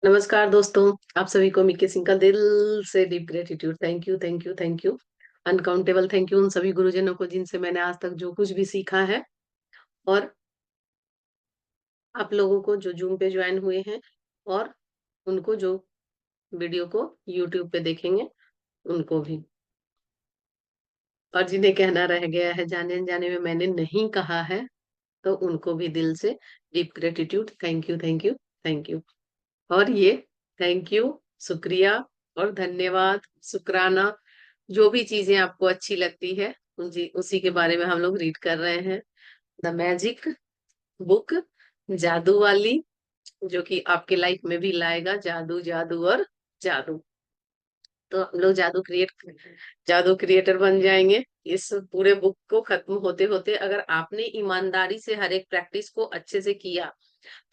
नमस्कार दोस्तों। आप सभी को मिक्की सिंह का दिल से deep gratitude. Thank you, thank you, thank you. Uncountable thank you उन सभी गुरुजनों को जिनसे मैंने आज तक जो कुछ भी सीखा है, और आप लोगों को जो जूम पे ज्वाइन हुए हैं, और उनको जो वीडियो को यूट्यूब पे देखेंगे उनको भी, और जिन्हें कहना रह गया है जाने अनजाने में मैंने नहीं कहा है, तो उनको भी दिल से deep gratitude. Thank you, thank you, thank you. और ये थैंक यू, शुक्रिया और धन्यवाद, शुक्राना, जो भी चीजें आपको अच्छी लगती है उसी के बारे में हम लोग रीड कर रहे हैं। द मैजिक बुक, जादू वाली, जो कि आपके लाइफ में भी लाएगा जादू, जादू और जादू। तो हम लोग जादू क्रिएटर बन जाएंगे। इस पूरे बुक को खत्म होते होते अगर आपने ईमानदारी से हर एक प्रैक्टिस को अच्छे से किया,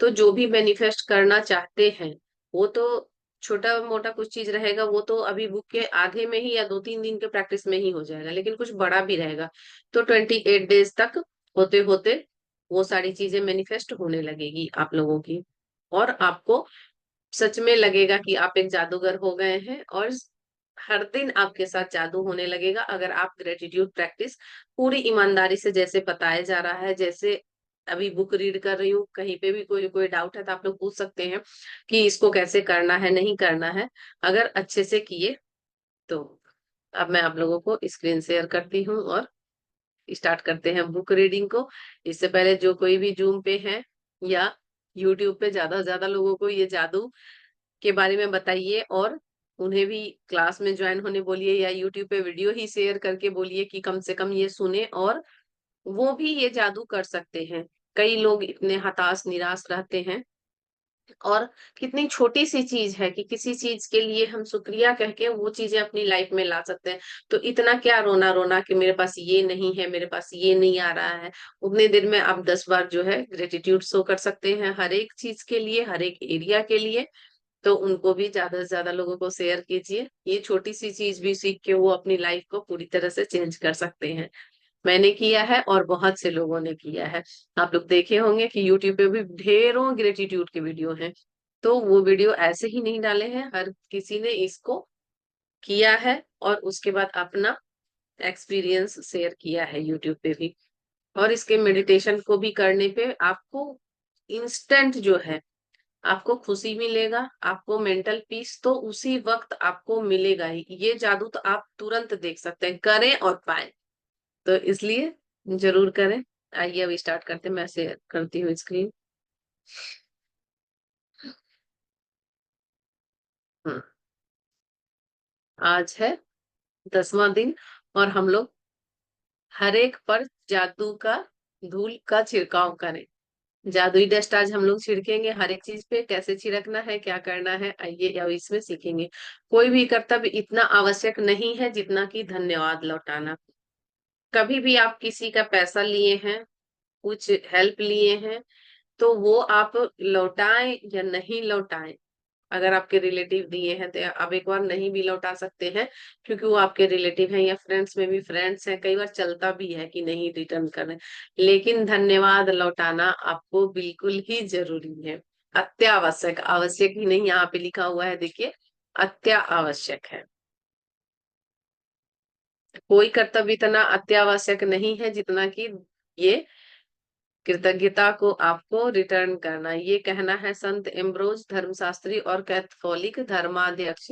तो जो भी मैनिफेस्ट करना चाहते हैं वो तो छोटा मोटा कुछ चीज रहेगा, वो तो अभी बुक के आधे में ही या 2-3 दिन के प्रैक्टिस में ही हो जाएगा, लेकिन कुछ बड़ा भी रहेगा तो 28 डेज तक होते होते वो सारी चीजें मैनिफेस्ट होने लगेगी आप लोगों की। और आपको सच में लगेगा कि आप एक जादूगर हो गए हैं, और हर दिन आपके साथ जादू होने लगेगा अगर आप ग्रेटिट्यूड प्रैक्टिस पूरी ईमानदारी से, जैसे बताया जा रहा है, जैसे अभी बुक रीड कर रही हूँ। कहीं पे भी कोई कोई डाउट है तो आप लोग पूछ सकते हैं कि इसको कैसे करना है, नहीं करना है। अगर अच्छे से किए तो। अब मैं आप लोगों को स्क्रीन शेयर करती हूँ और स्टार्ट करते हैं बुक रीडिंग को। इससे पहले जो कोई भी जूम पे है या यूट्यूब पे, ज्यादा से ज्यादा लोगों को ये जादू के बारे में बताइए, और उन्हें भी क्लास में ज्वाइन होने बोलिए, या यूट्यूब पे वीडियो ही शेयर करके बोलिए कि कम से कम ये सुने और वो भी ये जादू कर सकते हैं। कई लोग इतने हताश निराश रहते हैं, और कितनी छोटी सी चीज है कि किसी चीज के लिए हम शुक्रिया कह के वो चीजें अपनी लाइफ में ला सकते हैं। तो इतना क्या रोना रोना कि मेरे पास ये नहीं है, मेरे पास ये नहीं आ रहा है। उतने दिन में आप 10 बार जो है ग्रेटिट्यूड शो कर सकते हैं हर एक चीज के लिए, हर एक एरिया के लिए। तो उनको भी ज्यादा से ज्यादा लोगों को शेयर कीजिए। ये छोटी सी चीज भी सीख के वो अपनी लाइफ को पूरी तरह से चेंज कर सकते हैं। मैंने किया है और बहुत से लोगों ने किया है। आप लोग देखे होंगे कि यूट्यूब पे भी ढेरों ग्रेटिट्यूड के वीडियो हैं। तो वो वीडियो ऐसे ही नहीं डाले हैं, हर किसी ने इसको किया है और उसके बाद अपना एक्सपीरियंस शेयर किया है यूट्यूब पे भी। और इसके मेडिटेशन को भी करने पे आपको इंस्टेंट जो है आपको खुशी मिलेगा, आपको मेंटल पीस तो उसी वक्त आपको मिलेगा ही। ये जादू तो आप तुरंत देख सकते हैं, करें और पाएं। तो इसलिए जरूर करें। आइए अब स्टार्ट करते हैं। मैं शेयर करती हूँ स्क्रीन। हम्म, आज है 10वां दिन, और हम लोग हर एक पर जादू का धूल का छिड़काव करें। जादुई डस्ट आज हम लोग छिड़केंगे हर एक चीज पे। कैसे छिड़कना है, क्या करना है, आइए अब इसमें सीखेंगे। कोई भी कर्तव्य इतना आवश्यक नहीं है जितना कि धन्यवाद लौटाना। कभी भी आप किसी का पैसा लिए हैं, कुछ हेल्प लिए हैं, तो वो आप लौटाएं या नहीं लौटाएं। अगर आपके रिलेटिव दिए हैं तो आप एक बार नहीं भी लौटा सकते हैं, क्योंकि वो आपके रिलेटिव हैं, या फ्रेंड्स में भी फ्रेंड्स हैं, कई बार चलता भी है कि नहीं रिटर्न करें। लेकिन धन्यवाद लौटाना आपको बिल्कुल ही जरूरी है। अत्यावश्यक, आवश्यक ही नहीं, यहाँ पे लिखा हुआ है देखिए, अत्यावश्यक है। कोई कर्तव्य इतना अत्यावश्यक नहीं है जितना कि ये कृतज्ञता को आपको रिटर्न करना। ये कहना है संत एम्ब्रोज धर्मशास्त्री और कैथोलिक धर्माध्यक्ष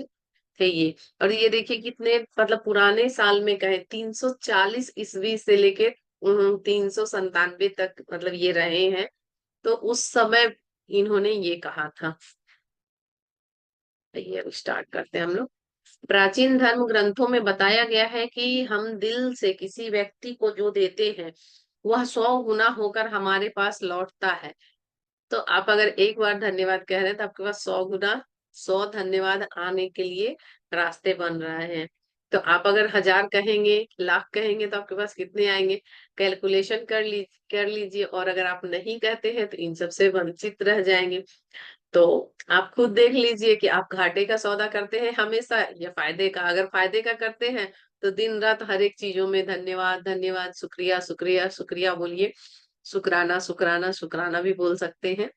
थे ये। और ये देखिए कितने मतलब पुराने साल में कहे, 340 ईस्वी से लेके 397 तक मतलब ये रहे हैं। तो उस समय इन्होंने ये कहा था। ये अब स्टार्ट करते हैं हम लोग। प्राचीन धर्म ग्रंथों में बताया गया है कि हम दिल से किसी व्यक्ति को जो देते हैं वह 100 गुना होकर हमारे पास लौटता है। तो आप अगर एक बार धन्यवाद कह रहे हैं तो आपके पास 100 गुना, 100 धन्यवाद आने के लिए रास्ते बन रहे हैं। तो आप अगर 1000 कहेंगे, लाख कहेंगे, तो आपके पास कितने आएंगे? कैलकुलेशन कर लीजिए। और अगर आप नहीं कहते हैं तो इन सब से वंचित रह जाएंगे। तो आप खुद देख लीजिए कि आप घाटे का सौदा करते हैं हमेशा या फायदे का। अगर फायदे का करते हैं तो दिन रात हर एक चीजों में धन्यवाद धन्यवाद, शुक्रिया शुक्रिया शुक्रिया बोलिए। शुक्राना शुक्राना शुक्राना भी बोल सकते हैं।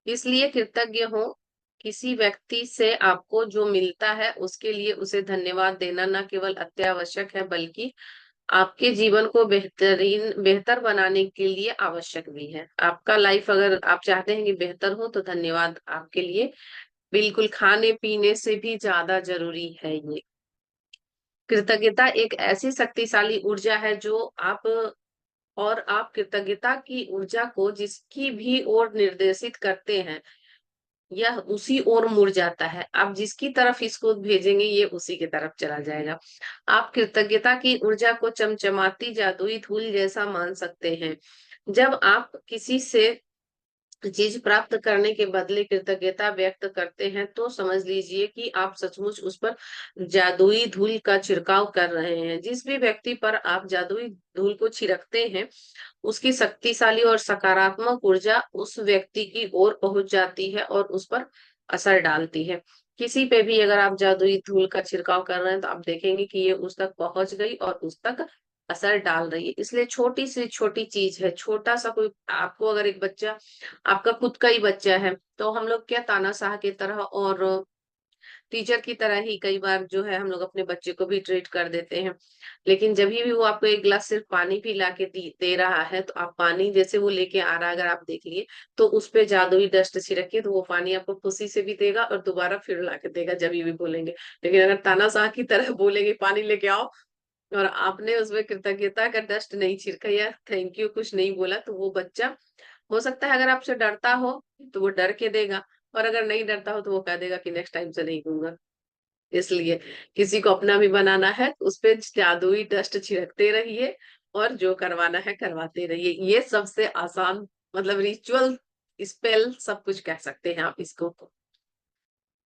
इसलिए कृतज्ञ हो। किसी व्यक्ति से आपको जो मिलता है उसके लिए उसे धन्यवाद देना न केवल अत्यावश्यक है बल्कि आपके जीवन को बेहतर बनाने के लिए आवश्यक भी है। आपका लाइफ अगर आप चाहते हैं कि बेहतर हो तो धन्यवाद आपके लिए बिल्कुल खाने पीने से भी ज्यादा जरूरी है ये। कृतज्ञता एक ऐसी शक्तिशाली ऊर्जा है जो आप और आप कृतज्ञता की ऊर्जा को जिसकी भी ओर निर्देशित करते हैं यह उसी ओर मुड़ जाता है। आप जिसकी तरफ इसको भेजेंगे ये उसी की तरफ चला जाएगा। आप कृतज्ञता की ऊर्जा को चमचमाती जादुई धूल जैसा मान सकते हैं। जब आप किसी से चीज प्राप्त करने के बदले कृतज्ञता व्यक्त करते हैं तो समझ लीजिए कि आप सचमुच उस पर जादुई धूल का छिड़काव कर रहे हैं। जिस भी व्यक्ति पर आप जादुई धूल को छिड़कते हैं उसकी शक्तिशाली और सकारात्मक ऊर्जा उस व्यक्ति की ओर पहुंच जाती है और उस पर असर डालती है। किसी पे भी अगर आप जादुई धूल का छिड़काव कर रहे हैं तो आप देखेंगे कि ये उस तक पहुंच गई और उस तक असर डाल रही है। इसलिए छोटी से छोटी चीज है, छोटा सा कोई आपको अगर एक बच्चा आपका खुद का ही बच्चा है तो हम लोग क्या तानाशाह की तरह और टीचर की तरह ही कई बार जो है हम लोग अपने बच्चे को भी ट्रीट कर देते हैं। लेकिन जब भी वो आपको एक गिलास सिर्फ पानी भी ला के दे रहा है तो आप पानी जैसे वो लेके आ रहा है अगर आप देख लिए तो उस पे जादुई डस्ट छिड़किए तो वो पानी आपको खुशी से भी देगा और दोबारा फिर ला के देगा जब भी बोलेंगे। लेकिन अगर तानाशाह की तरह बोलेंगे पानी लेके आओ और आपने उसमें कृतज्ञता का डस्ट नहीं छिड़का या थैंक यू कुछ नहीं बोला तो वो बच्चा हो सकता है अगर आपसे डरता हो तो वो डर के देगा और अगर नहीं डरता हो तो वो कह देगा कि नेक्स्ट टाइम से नहीं दूंगा। इसलिए किसी को अपना भी बनाना है तो उस पे जादुई डस्ट छिड़कते रहिए और जो करवाना है करवाते रहिए। ये सबसे आसान मतलब रिचुअल स्पेल सब कुछ कह सकते हैं आप इसको।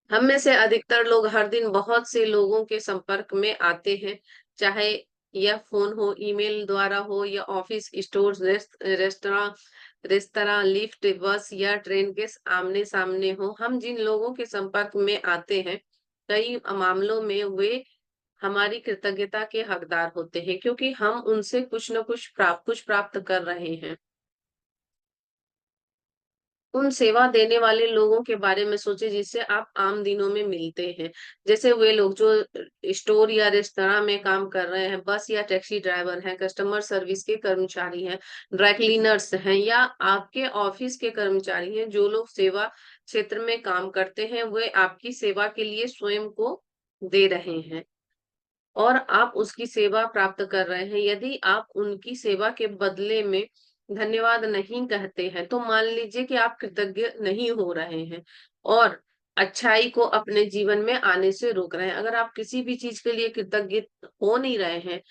हम में से अधिकतर लोग हर दिन बहुत से लोगों के संपर्क में आते हैं, चाहे यह फोन हो, ईमेल द्वारा हो या office, store, restaurant restaurant, lift, बस या ट्रेन के आमने सामने हो। हम जिन लोगों के संपर्क में आते हैं कई मामलों में वे हमारी कृतज्ञता के हकदार होते हैं क्योंकि हम उनसे कुछ न कुछ प्राप्त कर रहे हैं। उन सेवा देने वाले लोगों के बारे में सोचिए जिससे आप आम दिनों में मिलते हैं। जैसे वे लोग जो स्टोर या रेस्तरां में काम कर रहे हैं, बस या टैक्सी ड्राइवर हैं, कस्टमर सर्विस के कर्मचारी हैं, ड्राई क्लीनर्स हैं या आपके ऑफिस के कर्मचारी हैं। जो लोग सेवा क्षेत्र में काम करते हैं वे आपकी सेवा के लिए स्वयं को दे रहे हैं और आप उसकी सेवा प्राप्त कर रहे हैं। यदि आप उनकी सेवा के बदले में धन्यवाद नहीं कहते हैं तो मान लीजिए कि आप कृतज्ञ नहीं हो रहे हैं और अच्छाई को अपने जीवन में आने से रोक रहे हैं। अगर आप किसी भी चीज के लिए कृतज्ञ हो नहीं रहे हैं,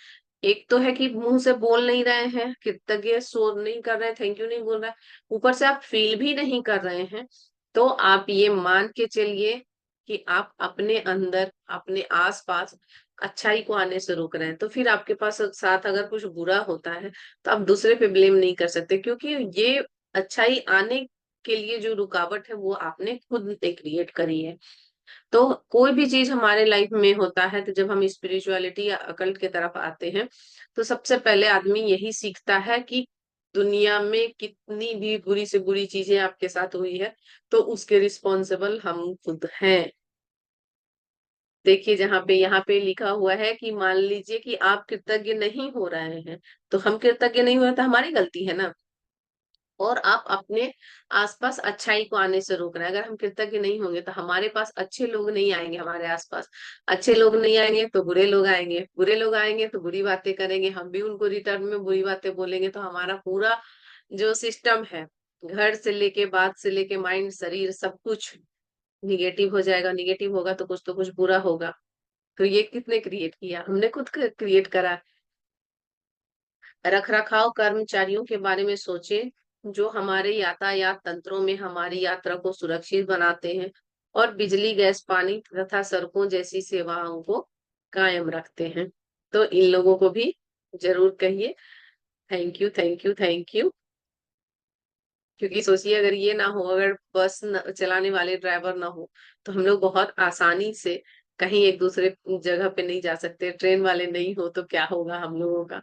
एक तो है कि मुंह से बोल नहीं रहे हैं कृतज्ञ, सो नहीं कर रहे हैं, थैंक यू नहीं बोल रहे हैं, ऊपर से आप फील भी नहीं कर रहे हैं, तो आप ये मान के चलिए कि आप अपने अंदर अपने आसपास अच्छाई को आने से रोक रहे हैं। तो फिर आपके पास साथ अगर कुछ बुरा होता है तो आप दूसरे पे ब्लेम नहीं कर सकते क्योंकि ये अच्छाई आने के लिए जो रुकावट है वो आपने खुद ने क्रिएट करी है। तो कोई भी चीज हमारे लाइफ में होता है तो जब हम स्पिरिचुअलिटी या अकल्ट की तरफ आते हैं तो सबसे पहले आदमी यही सीखता है कि दुनिया में कितनी भी बुरी से बुरी चीजें आपके साथ हुई है तो उसके रिस्पॉन्सिबल हम खुद हैं। देखिए जहाँ पे यहाँ पे लिखा हुआ है कि मान लीजिए कि आप कृतज्ञ नहीं हो रहे हैं तो हम कृतज्ञ नहीं हो रहे तो हमारी गलती है ना। और आप अपने आसपास अच्छाई को आने से रोक रहे हैं। अगर हम कृतज्ञ नहीं होंगे तो हमारे पास अच्छे लोग नहीं आएंगे, हमारे आसपास अच्छे लोग नहीं आएंगे तो बुरे लोग आएंगे, बुरे लोग आएंगे तो बुरी बातें करेंगे, हम भी उनको रिटर्न में बुरी बातें बोलेंगे। तो हमारा पूरा जो सिस्टम है घर से लेके बात से लेके माइंड शरीर सब कुछ निगेटिव हो जाएगा। निगेटिव होगा तो कुछ बुरा होगा। तो ये किसने क्रिएट किया? हमने खुद क्रिएट करा। रखरखाव कर्मचारियों के बारे में सोचें जो हमारे यातायात तंत्रों में हमारी यात्रा को सुरक्षित बनाते हैं और बिजली, गैस, पानी तथा सड़कों जैसी सेवाओं को कायम रखते हैं। तो इन लोगों को भी जरूर कहिए thank you thank you thank you. क्योंकि सोचिए अगर ये ना हो, अगर चलाने वाले ड्राइवर ना हो तो हम लोग बहुत आसानी से कहीं एक दूसरे जगह पे नहीं जा सकते। ट्रेन वाले नहीं हो तो क्या होगा हम लोगों का।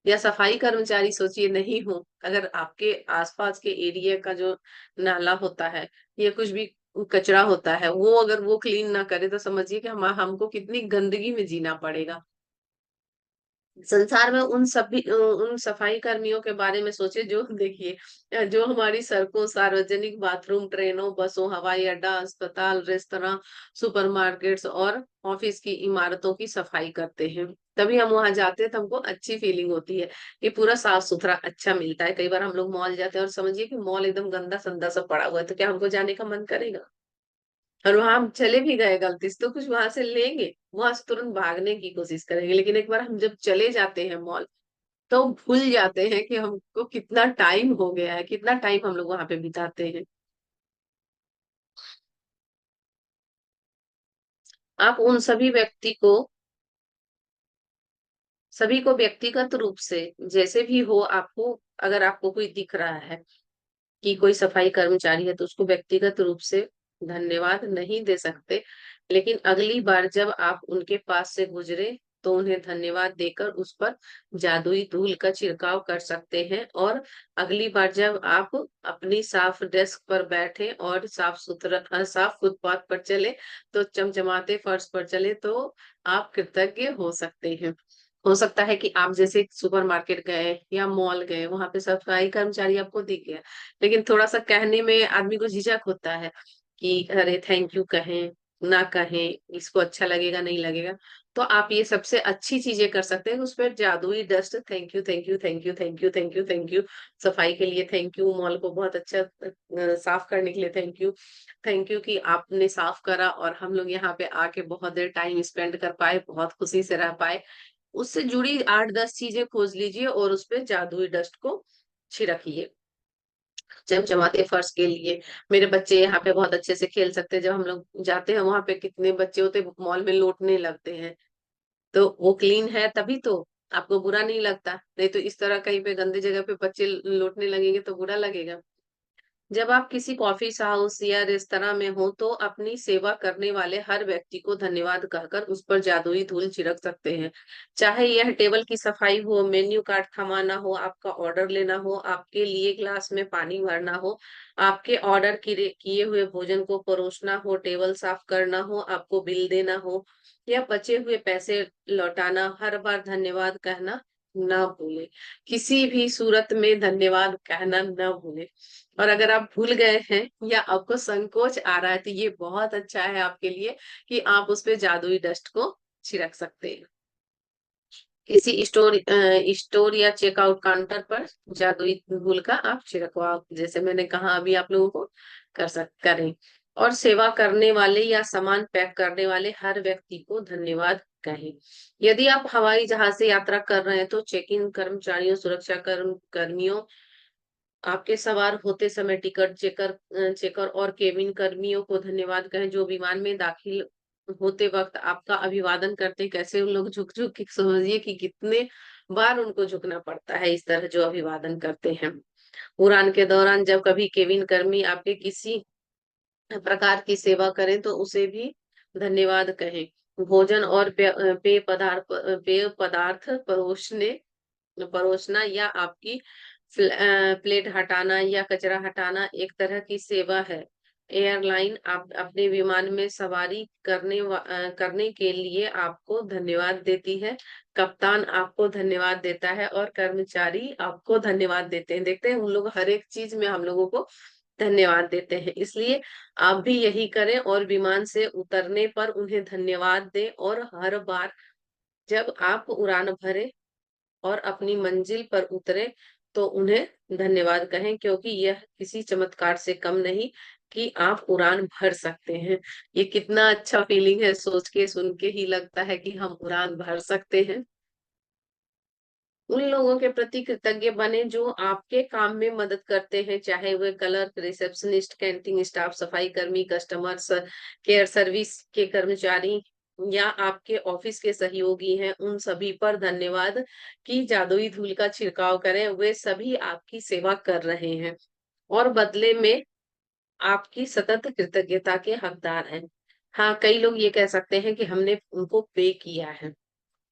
या सफाई कर्मचारी सोचिए नहीं हो, अगर आपके आसपास के एरिया का जो नाला होता है या कुछ भी कचरा होता है, वो अगर वो क्लीन ना करे तो समझिए कि हम हमको कितनी गंदगी में जीना पड़ेगा। संसार में उन सफाई कर्मियों के बारे में सोचे जो देखिए जो हमारी सड़कों, सार्वजनिक बाथरूम, ट्रेनों, बसों, हवाई अड्डा, अस्पताल, रेस्तरां, सुपरमार्केट्स और ऑफिस की इमारतों की सफाई करते हैं। तभी हम वहां जाते हैं तो हमको अच्छी फीलिंग होती है कि पूरा साफ सुथरा अच्छा मिलता है। कई बार हम लोग मॉल जाते हैं और समझिए कि मॉल एकदम गंदा संदा सब पड़ा हुआ है, तो क्या हमको जाने का मन करेगा? और वहां हम चले भी गए गलती से तो कुछ वहां से लेंगे, वहां से तुरंत भागने की कोशिश करेंगे, लेकिन एक बार हम जब चले जाते हैं मॉल तो भूल जाते हैं कि हमको कितना टाइम हो गया है, कितना टाइम हम लोग वहां पे बिताते हैं। आप उन सभी को व्यक्तिगत रूप से जैसे भी हो, आपको अगर आपको कोई दिख रहा है कि कोई सफाई कर्मचारी है तो उसको व्यक्तिगत रूप से धन्यवाद नहीं दे सकते, लेकिन अगली बार जब आप उनके पास से गुजरे तो उन्हें धन्यवाद देकर उस पर जादुई धूल का छिड़काव कर सकते हैं। और अगली बार जब आप अपनी साफ डेस्क पर बैठे और साफ फुटपाथ पर चले, तो चमचमाते फर्श पर चले, तो आप कृतज्ञ हो सकते हैं। हो सकता है कि आप जैसे सुपरमार्केट गए या मॉल गए, वहां पे सफाई कर्मचारी आपको दिख गया, लेकिन थोड़ा सा कहने में आदमी को झिझक होता है कि अरे थैंक यू कहें ना कहें, इसको अच्छा लगेगा नहीं लगेगा। तो आप ये सबसे अच्छी चीजें कर सकते हैं, उस पर जादुई dust, thank you thank you thank you thank you thank you thank you, सफाई के लिए थैंक यू, मॉल को बहुत अच्छा साफ करने के लिए थैंक यू, थैंक यू कि आपने साफ करा और हम लोग यहाँ पे आके बहुत देर टाइम स्पेंड कर पाए, बहुत खुशी से रह पाए। उससे जुड़ी 8-10 चीजें खोज लीजिए और उस पे जादुई डस्ट को छिड़किए। चमचमाते फर्श के लिए मेरे बच्चे यहाँ पे बहुत अच्छे से खेल सकते हैं। जब हम लोग जाते हैं वहां पे कितने बच्चे होते हैं मॉल में लौटने लगते हैं, तो वो क्लीन है तभी तो आपको बुरा नहीं लगता, नहीं तो इस तरह कहीं पे गंदी जगह पे बच्चे लौटने लगेंगे तो बुरा लगेगा। जब आप किसी कॉफी हाउस या रेस्तरां में हो तो अपनी सेवा करने वाले हर व्यक्ति को धन्यवाद कहकर उस पर जादुई धूल छिड़क सकते हैं। चाहे यह टेबल की सफाई हो, मेन्यू कार्ड थमाना हो, आपका ऑर्डर लेना हो, आपके लिए ग्लास में पानी भरना हो, आपके ऑर्डर किए हुए भोजन को परोसना हो, टेबल साफ करना हो, आपको बिल देना हो या बचे हुए पैसे लौटाना, हर बार धन्यवाद कहना ना भूले। किसी भी सूरत में धन्यवाद कहना ना भूले। और अगर आप भूल गए हैं या आपको संकोच आ रहा है तो ये बहुत अच्छा है आपके लिए कि आप उस पे जादुई डस्ट को छिड़क सकते हैं। किसी स्टोर या चेकआउट काउंटर पर जादुई धूल का आप छिड़कवाओ, जैसे मैंने कहा अभी आप लोगों को करें। और सेवा करने वाले या सामान पैक करने वाले हर व्यक्ति को धन्यवाद कहें। यदि आप हवाई जहाज से यात्रा कर रहे हैं तो चेक इन कर्मचारियों, सुरक्षा कर्मियों, आपके सवार होते समय टिकट चेकर और केबिन कर्मियों को धन्यवाद कहें जो विमान में दाखिल होते वक्त आपका अभिवादन करते हैं। कैसे उन लोग झुक झुक के, समझिए कि कितने बार उनको झुकना पड़ता है इस तरह जो अभिवादन करते हैं। उड़ान के दौरान जब कभी केबिन कर्मी आपके किसी प्रकार की सेवा करें तो उसे भी धन्यवाद कहें। भोजन और पेय पदार्थ परोसना या आपकी प्लेट हटाना या कचरा हटाना एक तरह की सेवा है। एयरलाइन आप अपने विमान में सवारी करने के लिए आपको धन्यवाद देती है। कप्तान आपको धन्यवाद देता है और कर्मचारी आपको धन्यवाद देते हैं। देखते हैं उन लोग हर एक चीज में हम लोगों को धन्यवाद देते हैं, इसलिए आप भी यही करें और विमान से उतरने पर उन्हें धन्यवाद दें और हर बार जब आप उड़ान भरे और अपनी मंजिल पर उतरे तो उन्हें धन्यवाद कहें, क्योंकि यह किसी चमत्कार से कम नहीं कि आप उड़ान भर सकते हैं। ये कितना अच्छा फीलिंग है, सोच के सुन के ही लगता है कि हम उड़ान भर सकते हैं। उन लोगों के प्रति कृतज्ञ बने जो आपके काम में मदद करते हैं, चाहे वे क्लर्क, रिसेप्शनिस्ट, कैंटीन स्टाफ, सफाई कर्मी, केयर सर्विस के कर्मचारी या आपके ऑफिस के सहयोगी हैं। उन सभी पर धन्यवाद की जादुई धूल का छिड़काव करें, वे सभी आपकी सेवा कर रहे हैं और बदले में आपकी सतत कृतज्ञता के हकदार हैं। हाँ, कई लोग ये कह सकते हैं कि हमने उनको पे किया है,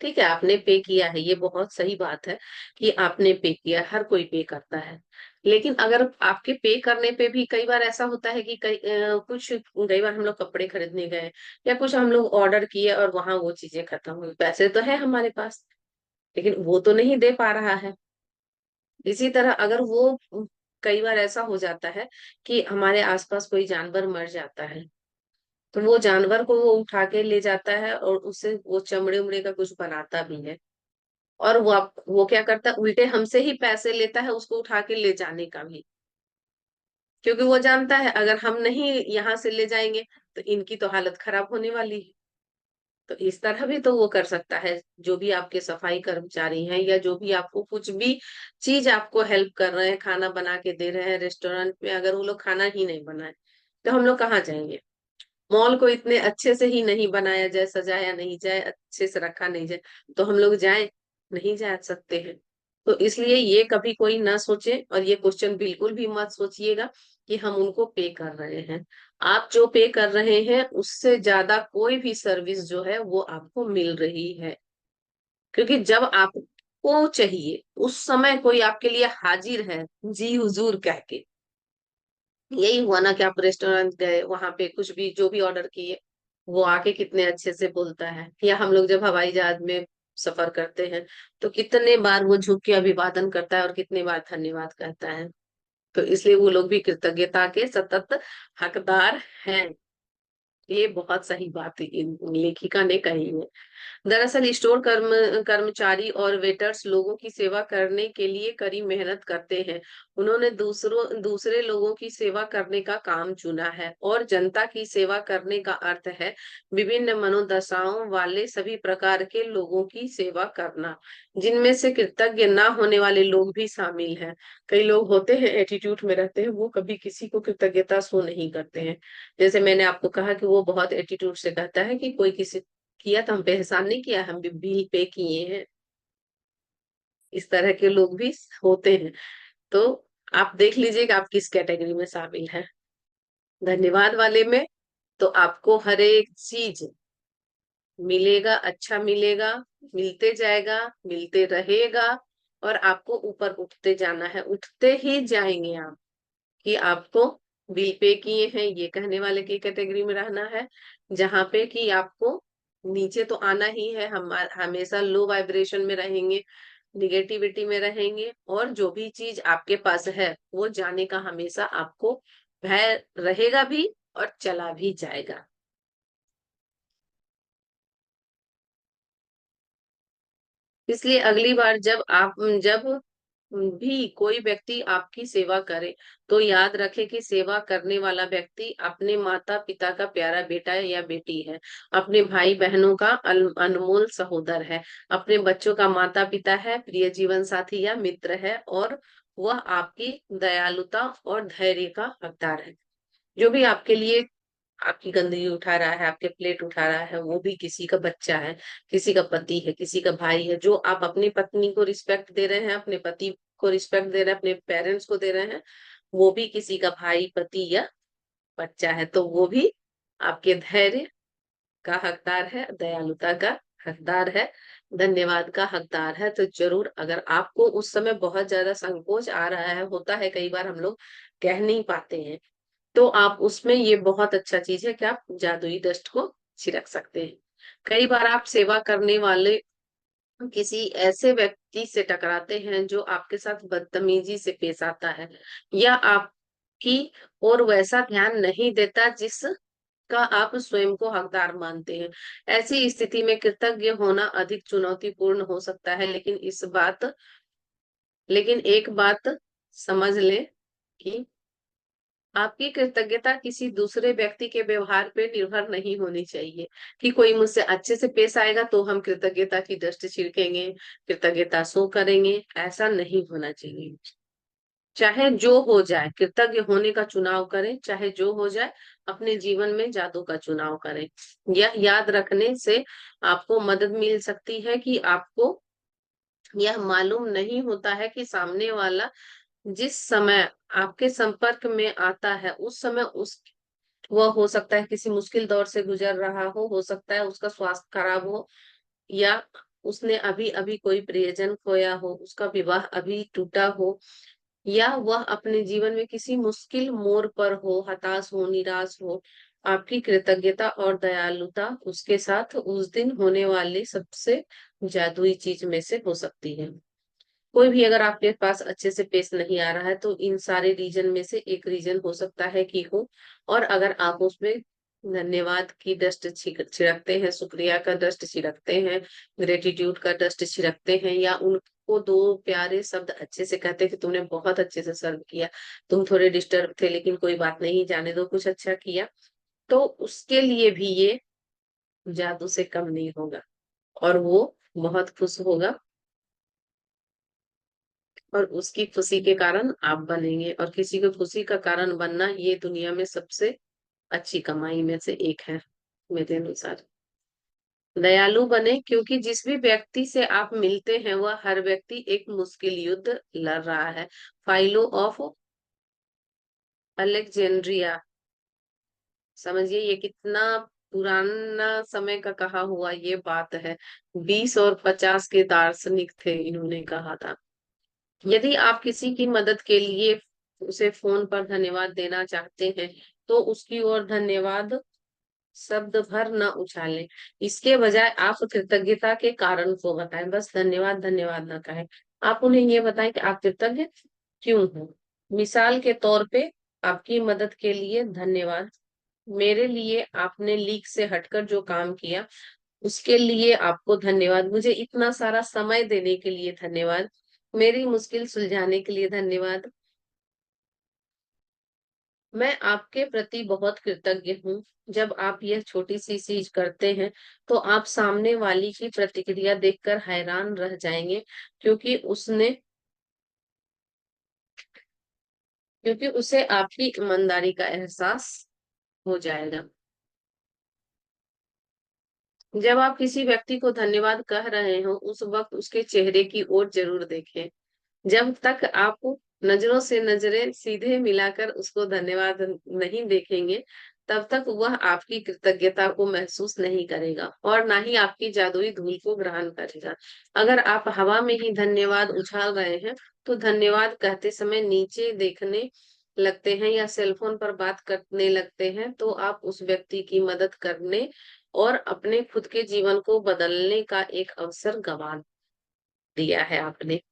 ठीक है, आपने पे किया है, ये बहुत सही बात है कि आपने पे किया, हर कोई पे करता है। लेकिन अगर आपके पे करने पे भी कई बार ऐसा होता है कि कुछ कई बार हम लोग कपड़े खरीदने गए या कुछ हम लोग ऑर्डर किए और वहां वो चीजें खत्म हुई, पैसे तो है हमारे पास लेकिन वो तो नहीं दे पा रहा है। इसी तरह अगर वो कई बार ऐसा हो जाता है कि हमारे आसपास कोई जानवर मर जाता है, तो वो जानवर को वो उठा के ले जाता है और उससे वो चमड़े उमड़े का कुछ बनाता भी है। और वो क्या करता है, उल्टे हमसे ही पैसे लेता है उसको उठा के ले जाने का भी, क्योंकि वो जानता है अगर हम नहीं यहाँ से ले जाएंगे तो इनकी तो हालत खराब होने वाली है। तो इस तरह भी तो वो कर सकता है, जो भी आपके सफाई कर्मचारी हैं या जो भी आपको कुछ भी चीज आपको हेल्प कर रहे हैं, खाना बना के दे रहे हैं रेस्टोरेंट में, अगर वो लोग खाना ही नहीं बनाए तो हम लोग कहाँ जाएंगे। मॉल को इतने अच्छे से ही नहीं बनाया जाए, सजाया नहीं जाए, अच्छे से रखा नहीं जाए, तो हम लोग जाए, नहीं जा सकते हैं। तो इसलिए ये कभी कोई ना सोचे और ये क्वेश्चन बिल्कुल भी मत सोचिएगा कि हम उनको पे कर रहे हैं। आप जो पे कर रहे हैं उससे ज्यादा कोई भी सर्विस जो है वो आपको मिल रही है, क्योंकि जब आपको चाहिए उस समय कोई आपके लिए हाजिर है, जी हुजूर कह के। यही हुआ ना कि आप रेस्टोरेंट गए, वहां पे कुछ भी जो भी ऑर्डर किए, वो आके कितने अच्छे से बोलता है। या हम लोग जब हवाई जहाज में सफर करते हैं तो कितने बार वो झुक के अभिवादन करता है और कितने बार धन्यवाद कहता है। तो इसलिए वो लोग भी कृतज्ञता के सतत हकदार हैं। ये बहुत सही बात इन लेखिका ने कही है। दरअसल स्टोर कर्मचारी और वेटर्स लोगों की सेवा करने के लिए कड़ी मेहनत करते हैं। उन्होंने दूसरे लोगों की सेवा करने का काम चुना है और जनता की सेवा करने का अर्थ है विभिन्न मनोदशाओं वाले सभी प्रकार के लोगों की सेवा करना, जिनमें से कृतज्ञ ना होने वाले लोग भी शामिल हैं। कई लोग होते हैं एटीट्यूड में रहते हैं, वो कभी किसी को कृतज्ञता शो नहीं करते हैं। जैसे मैंने आपको कहा कि वो बहुत एटीट्यूड से कहता है कि कोई किसी किया तो हम पे एहसान नहीं किया, हम भी बिल पे किए हैं। इस तरह के लोग भी होते हैं। तो आप देख लीजिए कि आप किस कैटेगरी में शामिल हैं। धन्यवाद वाले में तो आपको हर एक चीज मिलेगा, अच्छा मिलेगा, मिलते जाएगा, मिलते रहेगा, और आपको ऊपर उठते जाना है, उठते ही जाएंगे आप। कि आपको बिल पे किए हैं ये कहने वाले की कैटेगरी में रहना है, जहां पे कि आपको नीचे तो आना ही है, हम हमेशा लो वाइब्रेशन में रहेंगे, निगेटिविटी में रहेंगे, और जो भी चीज आपके पास है वो जाने का हमेशा आपको भय रहेगा भी और चला भी जाएगा। इसलिए अगली बार जब भी कोई व्यक्ति आपकी सेवा करे तो याद रखे कि सेवा करने वाला व्यक्ति अपने माता पिता का प्यारा बेटा या बेटी है, अपने भाई बहनों का अनमोल सहोदर है, अपने बच्चों का माता पिता है, प्रिय जीवन साथी या मित्र है, और वह आपकी दयालुता और धैर्य का हकदार है। जो भी आपके लिए आपकी गंदगी उठा रहा है, आपके प्लेट उठा रहा है, वो भी किसी का बच्चा है, किसी का पति है, किसी का भाई है। जो आप अपनी पत्नी को रिस्पेक्ट दे रहे हैं, अपने पति को रिस्पेक्ट दे रहे हैं, अपने पेरेंट्स को दे रहे हैं, वो भी किसी का भाई, पति या बच्चा है। तो वो भी आपके धैर्य का हकदार है, दयालुता का हकदार है, धन्यवाद का हकदार है। तो जरूर, अगर आपको उस समय बहुत ज्यादा संकोच आ रहा है, होता है कई बार हम लोग कह नहीं पाते हैं, तो आप उसमें ये बहुत अच्छा चीज है कि आप जादुई डस्ट को छिड़क सकते हैं। कई बार आप सेवा करने वाले किसी ऐसे व्यक्ति से टकराते हैं जो आपके साथ बदतमीजी से पेश आता है या आपकी और वैसा ध्यान नहीं देता जिसका आप स्वयं को हकदार मानते हैं। ऐसी स्थिति में कृतज्ञ होना अधिक चुनौतीपूर्ण हो सकता है, लेकिन एक बात समझ लें कि आपकी कृतज्ञता किसी दूसरे व्यक्ति के व्यवहार पे निर्भर नहीं होनी चाहिए, कि कोई मुझसे अच्छे से पेश आएगा तो हम कृतज्ञता की दृष्टि छिड़केंगे, कृतज्ञता शो करेंगे। ऐसा नहीं होना चाहिए। चाहे जो हो जाए कृतज्ञ होने का चुनाव करें, चाहे जो हो जाए अपने जीवन में जादू का चुनाव करें। यह याद रखने से आपको मदद मिल सकती है कि आपको यह मालूम नहीं होता है कि सामने वाला जिस समय आपके संपर्क में आता है उस समय उस वह हो सकता है किसी मुश्किल दौर से गुजर रहा हो सकता है उसका स्वास्थ्य खराब हो, या उसने अभी अभी कोई प्रियजन खोया हो, उसका विवाह अभी टूटा हो, या वह अपने जीवन में किसी मुश्किल मोड़ पर हो, हताश हो, निराश हो, आपकी कृतज्ञता और दयालुता उसके साथ उस दिन होने वाली सबसे जादुई चीज में से हो सकती है। कोई भी अगर आपके पास अच्छे से पेश नहीं आ रहा है तो इन सारे रीजन में से एक रीजन हो सकता है कि हो। और अगर आप उसमें धन्यवाद की डस्ट छिड़कते हैं, शुक्रिया का डस्ट छिड़कते हैं, ग्रेटिट्यूड का डस्ट छिड़कते हैं, या उनको दो प्यारे शब्द अच्छे से कहते हैं कि तुमने बहुत अच्छे से सर्व किया, तुम थोड़े डिस्टर्ब थे लेकिन कोई बात नहीं, जाने दो, कुछ अच्छा किया, तो उसके लिए भी ये जादू से कम नहीं होगा, और वो बहुत खुश होगा, और उसकी खुशी के कारण आप बनेंगे। और किसी को खुशी का कारण बनना ये दुनिया में सबसे अच्छी कमाई में से एक है मेरे अनुसार। दयालु बने, क्योंकि जिस भी व्यक्ति से आप मिलते हैं वह हर व्यक्ति एक मुश्किल युद्ध लड़ रहा है। फाइलो ऑफ अलेक्जेंड्रिया, समझिए ये कितना पुराना समय का कहा हुआ ये बात है। 20 और 50 के दार्शनिक थे, इन्होंने कहा था। यदि आप किसी की मदद के लिए उसे फोन पर धन्यवाद देना चाहते हैं तो उसकी ओर धन्यवाद शब्द भर न उछालें। इसके बजाय आप कृतज्ञता के कारण को बताएं, बस धन्यवाद धन्यवाद न कहें। आप उन्हें ये बताएं कि आप कृतज्ञ क्यों हो। मिसाल के तौर पे, आपकी मदद के लिए धन्यवाद, मेरे लिए आपने लीक से हटकर जो काम किया उसके लिए आपको धन्यवाद, मुझे इतना सारा समय देने के लिए धन्यवाद, मेरी मुश्किल सुलझाने के लिए धन्यवाद, मैं आपके प्रति बहुत कृतज्ञ हूँ। जब आप यह छोटी सी चीज करते हैं तो आप सामने वाली की प्रतिक्रिया देखकर हैरान रह जाएंगे, क्योंकि उसने क्योंकि उसे आपकी ईमानदारी का एहसास हो जाएगा। जब आप किसी व्यक्ति को धन्यवाद कह रहे हो उस वक्त उसके चेहरे की ओर जरूर देखें। जब तक आप नजरों से नजरें सीधे मिलाकर उसको धन्यवाद नहीं देखेंगे तब तक वह आपकी कृतज्ञता को महसूस नहीं करेगा और ना ही आपकी जादुई धूल को ग्रहण करेगा। अगर आप हवा में ही धन्यवाद उछाल रहे हैं तो धन्यवाद कहते समय नीचे देखने लगते हैं या सेलफोन पर बात करने लगते हैं तो आप उस व्यक्ति की मदद करने और अपने खुद के जीवन को बदलने का एक अवसर गंवा दिया है आपने।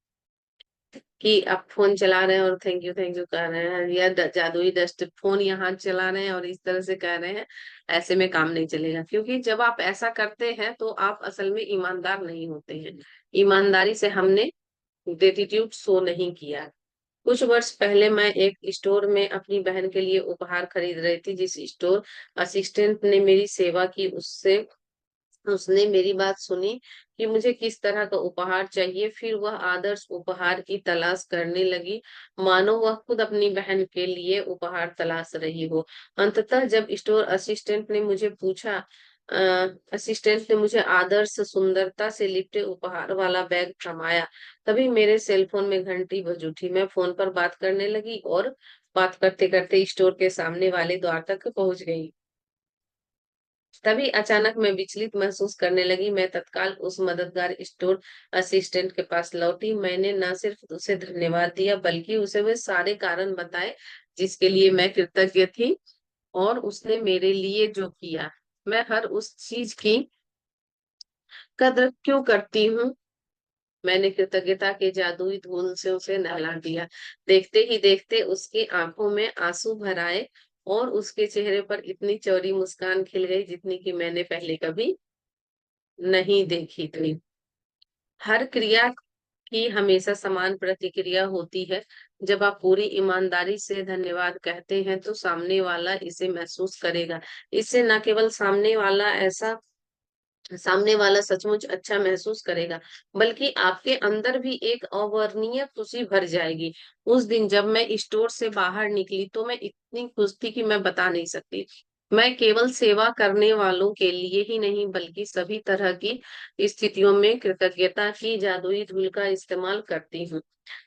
कि आप फोन चला रहे हैं और थैंक यू कह रहे हैं, या जादुई डस्ट फोन यहाँ चला रहे हैं और इस तरह से कह रहे हैं, ऐसे में काम नहीं चलेगा। क्योंकि जब आप ऐसा करते हैं तो आप असल में ईमानदार नहीं होते हैं। ईमानदारी से हमने ग्रेटिट्यूड शो नहीं किया। कुछ वर्ष पहले मैं एक स्टोर में अपनी बहन के लिए उपहार खरीद रही थी। जिस स्टोर असिस्टेंट ने मेरी सेवा की उसने मेरी बात सुनी कि मुझे किस तरह का उपहार चाहिए, फिर वह आदर्श उपहार की तलाश करने लगी, मानो वह खुद अपनी बहन के लिए उपहार तलाश रही हो। अंततः जब स्टोर असिस्टेंट ने मुझे आदर्श सुंदरता से लिपटे उपहार वाला बैग थमाया, तभी मेरे सेल फोन में घंटी बज उठी। मैं फोन पर बात करने लगी और बात करते करते स्टोर के सामने वाले द्वार तक पहुंच गई। तभी अचानक मैं विचलित महसूस करने लगी। मैं तत्काल उस मददगार स्टोर असिस्टेंट के पास लौटी। मैंने न सिर्फ उसे धन्यवाद दिया बल्कि उसे वे सारे कारण बताए जिसके लिए मैं कृतज्ञ थी और उसने मेरे लिए जो किया। मैं हर उस चीज की कदर क्यों करती हूँ। मैंने कृतज्ञता के जादुई धूल से उसे नहला दिया। देखते ही देखते उसकी आंखों में आंसू भर आए और उसके चेहरे पर इतनी चौड़ी मुस्कान खिल गई जितनी कि मैंने पहले कभी नहीं देखी थी। हर क्रिया की हमेशा समान प्रतिक्रिया होती है। जब आप पूरी ईमानदारी से धन्यवाद कहते हैं तो इसे महसूस करेगा। इससे न केवल सामने वाला सचमुच अच्छा महसूस करेगा, बल्कि आपके अंदर भी एक अवर्णनीय खुशी भर जाएगी। उस दिन जब मैं स्टोर से बाहर निकली तो मैं इतनी खुश थी कि मैं बता नहीं सकती। मैं केवल सेवा करने वालों के लिए ही नहीं बल्कि सभी तरह की स्थितियों में कृतज्ञता की जादुई धूल का इस्तेमाल करती हूँ।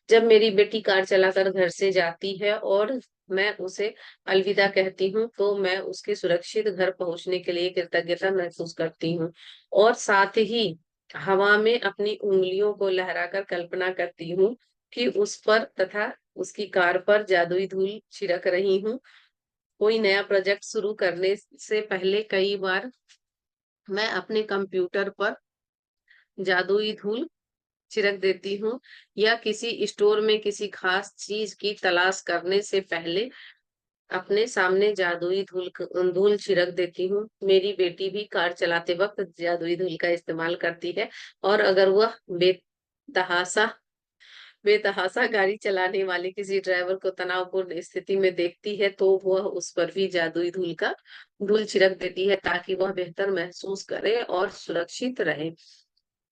जब मेरी बेटी कार चलाकर घर से जाती है और मैं उसे अलविदा कहती हूँ तो मैं उसके सुरक्षित घर पहुंचने के लिए कृतज्ञता महसूस करती हूँ। और साथ ही हवा में अपनी उंगलियों को लहराकर कल्पना करती हूँ कि उस पर तथा उसकी कार पर जादुई धूल छिड़क रही हूँ। कोई नया प्रोजेक्ट शुरू करने से पहले कई बार मैं अपने कंप्यूटर पर जादुई धूल छिड़क देती हूँ, या किसी स्टोर में किसी खास चीज की तलाश करने से पहले अपने सामने जादुई धूल छिड़क देती हूँ। मेरी बेटी भी कार चलाते वक्त जादुई धूल का इस्तेमाल करती है, और अगर वह बेतहाशा बेतहाशा गाड़ी चलाने वाले किसी ड्राइवर को तनावपूर्ण स्थिति में देखती है तो वह उस पर भी जादुई धूल छिड़क देती है, ताकि वह बेहतर महसूस करे और सुरक्षित रहे।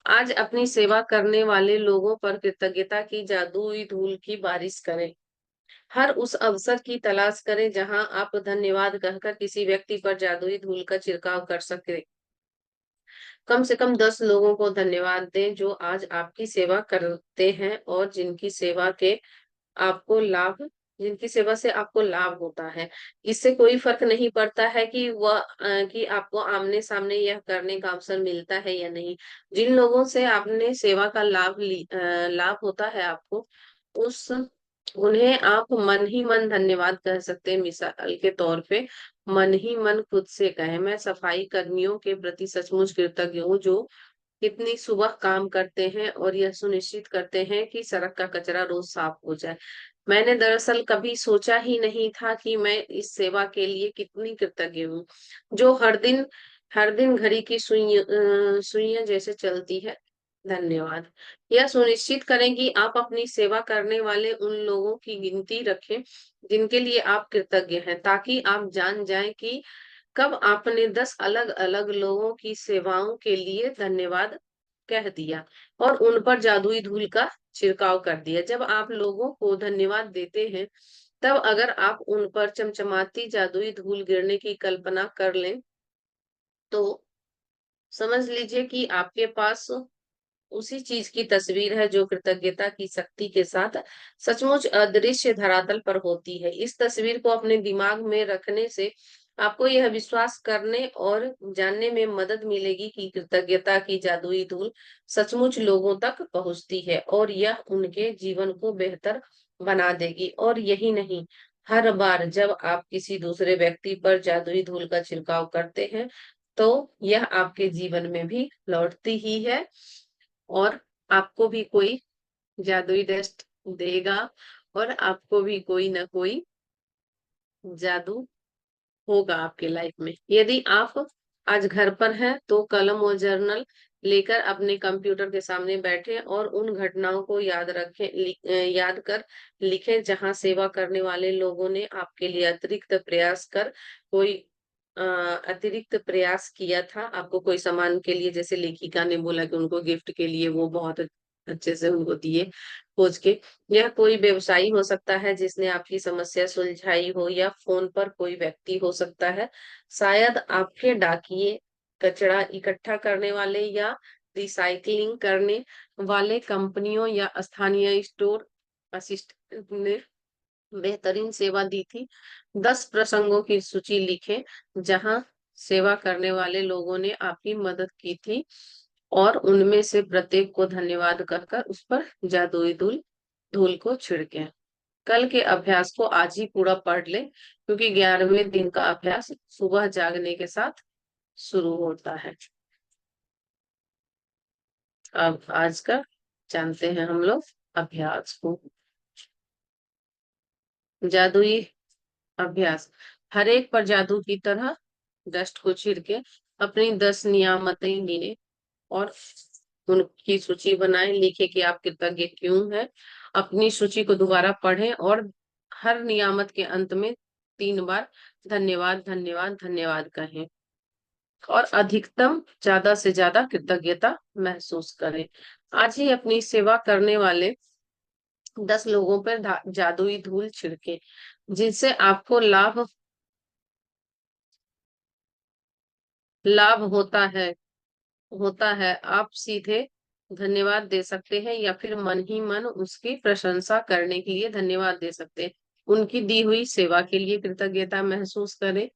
आज अपनी सेवा करने वाले लोगों पर कृतज्ञता की जादुई धूल की बारिश करें। हर उस अवसर की तलाश करें जहां आप धन्यवाद कहकर किसी व्यक्ति पर जादुई धूल का छिड़काव कर सके। कम से कम 10 लोगों को धन्यवाद दें जो आज आपकी सेवा करते हैं और जिनकी सेवा से आपको लाभ होता है। इससे कोई फर्क नहीं पड़ता है कि आपको आमने-सामने यह करने का अवसर मिलता है या नहीं। जिन लोगों से आपने सेवा का लाभ होता है आपको, उस उन्हें आप मन ही मन धन्यवाद कह सकते हैं। मिसाल के तौर पे मन ही मन खुद से कहें, मैं सफाई कर्मियों के प्रति सचमुच कृतज्ञ हूँ जो कितनी सुबह काम करते हैं और यह सुनिश्चित करते हैं कि सड़क का कचरा रोज साफ हो जाए। मैंने दरअसल कभी सोचा ही नहीं था कि मैं इस सेवा के लिए कितनी कृतज्ञ हूँ, जो हर दिन घड़ी की सुइयां जैसे चलती है। धन्यवाद। यह सुनिश्चित करें कि आप अपनी सेवा करने वाले उन लोगों की गिनती रखें जिनके लिए आप कृतज्ञ हैं, ताकि आप जान जाएं कि कब आपने 10 अलग-अलग लोगों की सेवाओं के लिए धन्यवाद कह दिया और उन पर जादुई धूल का छिड़काव कर दिया। जब आप लोगों को धन्यवाद देते हैं, तब अगर आप उन पर चमचमाती जादुई धूल गिरने की कल्पना कर लें, तो समझ लीजिए कि आपके पास उसी चीज की तस्वीर है जो कृतज्ञता की शक्ति के साथ सचमुच अदृश्य धरातल पर होती है। इस तस्वीर को अपने दिमाग में रखने से आपको यह विश्वास करने और जानने में मदद मिलेगी कि कृतज्ञता की जादुई धूल सचमुच लोगों तक पहुंचती है और यह उनके जीवन को बेहतर बना देगी। और यही नहीं, हर बार जब आप किसी दूसरे व्यक्ति पर जादुई धूल का छिड़काव करते हैं, तो यह आपके जीवन में भी लौटती ही है, और आपको भी कोई जादुई डस्ट देगा, और आपको भी कोई ना कोई जादू होगा आपके लाइफ में। यदि आप आज घर पर हैं तो कलम और जर्नल लेकर अपने कंप्यूटर के सामने बैठें और उन घटनाओं को याद कर लिखें जहां सेवा करने वाले लोगों ने आपके लिए कोई अतिरिक्त प्रयास किया था। आपको कोई सामान के लिए, जैसे लेखिका ने बोला कि उनको गिफ्ट के लिए वो बहुत अच्छे से उनको दिए खोज के। यह कोई व्यवसायी हो सकता है जिसने आपकी समस्या सुलझाई हो, या फोन पर कोई व्यक्ति हो सकता है, शायद आपके डाकिए, कचरा इकट्ठा करने वाले या रिसाइकलिंग करने वाले कंपनियों या स्थानीय स्टोर असिस्टेंट ने बेहतरीन सेवा दी थी। 10 प्रसंगों की सूची लिखें जहां सेवा करने वाले लोगों ने आपकी मदद की थी, और उनमें से प्रत्येक को धन्यवाद कहकर उस पर जादुई धूल धूल को छिड़कें। कल के अभ्यास को आज ही पूरा पढ़ लें, क्योंकि 11वें दिन का अभ्यास सुबह जागने के साथ शुरू होता है। अब आज का जानते हैं हम लोग अभ्यास को। जादुई अभ्यास। हर एक पर जादू की तरह डस्ट को छिड़के अपनी 10 नियामतें गिने और उनकी सूची बनाएं। लिखे कि आप कृतज्ञ क्यों हैं। अपनी सूची को दोबारा पढ़ें और हर नियामत के अंत में 3 बार धन्यवाद धन्यवाद धन्यवाद कहें, और अधिकतम ज्यादा से ज्यादा कृतज्ञता महसूस करें। आज ही अपनी सेवा करने वाले 10 लोगों पर जादुई धूल छिड़के जिनसे आपको लाभ होता है। आप सीधे धन्यवाद दे सकते हैं या फिर मन ही मन उसकी प्रशंसा करने के लिए धन्यवाद दे सकते हैं। उनकी दी हुई सेवा के लिए कृतज्ञता महसूस करें।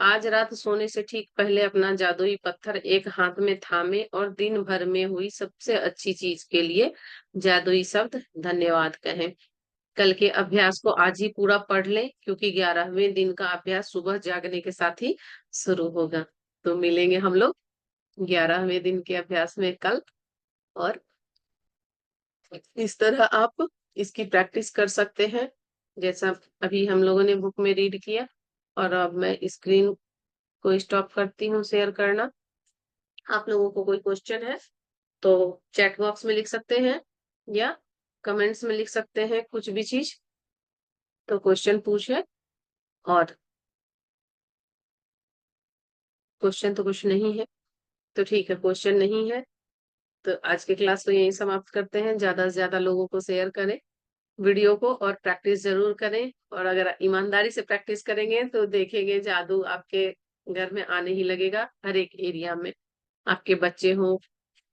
आज रात सोने से ठीक पहले अपना जादुई पत्थर एक हाथ में थामे और दिन भर में हुई सबसे अच्छी चीज के लिए जादुई शब्द धन्यवाद कहें। कल के अभ्यास को आज ही पूरा पढ़ लें, क्योंकि 11वें दिन का अभ्यास सुबह जागने के साथ ही शुरू होगा। तो मिलेंगे हम लोग 11वें दिन के अभ्यास में कल। और इस तरह आप इसकी प्रैक्टिस कर सकते हैं, जैसा अभी हम लोगों ने बुक में रीड किया। और अब मैं स्क्रीन को स्टॉप करती हूँ शेयर करना। आप लोगों को कोई क्वेश्चन है तो चैट बॉक्स में लिख सकते हैं या कमेंट्स में लिख सकते हैं, कुछ भी चीज। तो क्वेश्चन पूछे। और क्वेश्चन तो कुछ नहीं है, तो ठीक है, क्वेश्चन नहीं है तो आज की क्लास तो यहीं समाप्त करते हैं। ज्यादा से ज्यादा लोगों को शेयर करें वीडियो को, और प्रैक्टिस जरूर करें। और अगर ईमानदारी से प्रैक्टिस करेंगे तो देखेंगे जादू आपके घर में आने ही लगेगा। हर एक एरिया में, आपके बच्चे हो,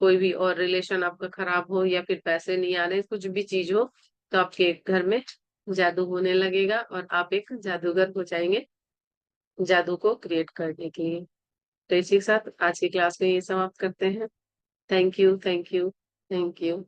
कोई भी और रिलेशन आपका खराब हो, या फिर पैसे नहीं आ रहे, कुछ भी चीज हो, तो आपके घर में जादू होने लगेगा और आप एक जादूगर हो जाएंगे जादू को क्रिएट करने के लिए। तो इसी के साथ आज की क्लास में ये समाप्त करते हैं। Thank you, thank you, thank you.